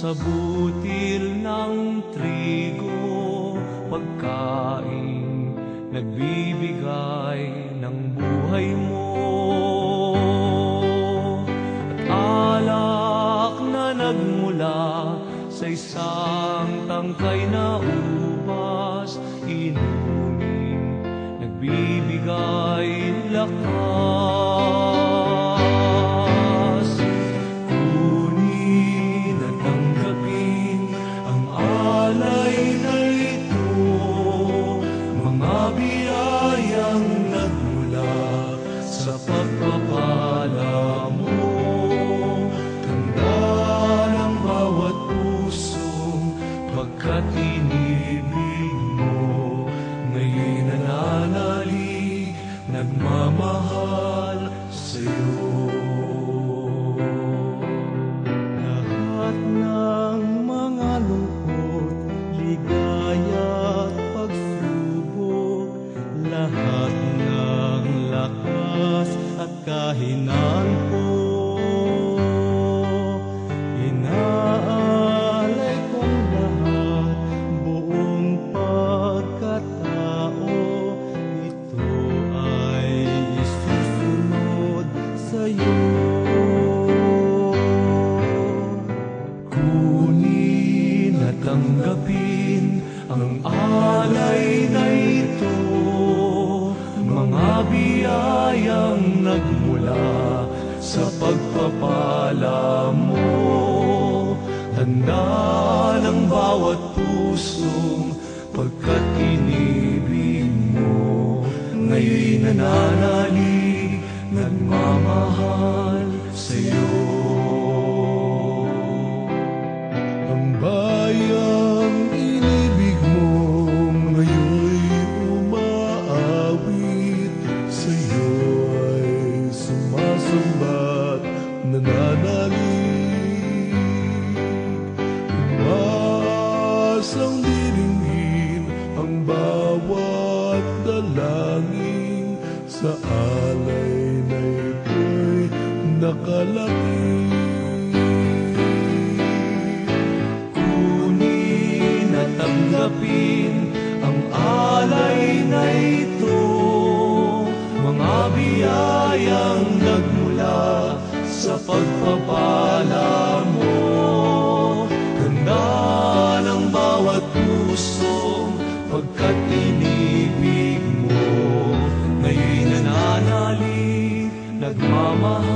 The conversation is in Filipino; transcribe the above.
sa butil ng trigo, pagkain nagbibigay ng buhay mo. At alak na nagmula sa isang tangkay na ubas, inumin nagbibigay lakas. Kunin at tanggapin ang alay na ito, mga biyayang nagmula sa pagpapala mo. Tanda ng bawat pusong pagkat inibig mo, ngayon'y nananalig, nagmamahal sa'yo. Lahat ng mga lungkot, ligaya at pagsubok, lahat ng lakas at kahinaan ko, inaalay kong lahat, buong pagkatao, ito ay isusunod sa'yo. Kunin at tanggapin ang alay na ito, mga biyayang nagmula sa pagpapala mo. Tanda ng bawat pusong pagkat inibig mo, ngayon'y nananalig, nagmamahal sa'yo. Ang bayang inibig mo ngayon'y umaawit, sa'yo ay sumasambat, nananalig. Umaasang diringgin ang bawat dalangin, sa alay na ito'y nakalangin. Kunin at tanggapin ang alay na ito, mga biyayang nagmula sa pagpapala mo. Ganda ng bawat puso pagkat inibig mo, ngayon'y nananalig, nagmamahal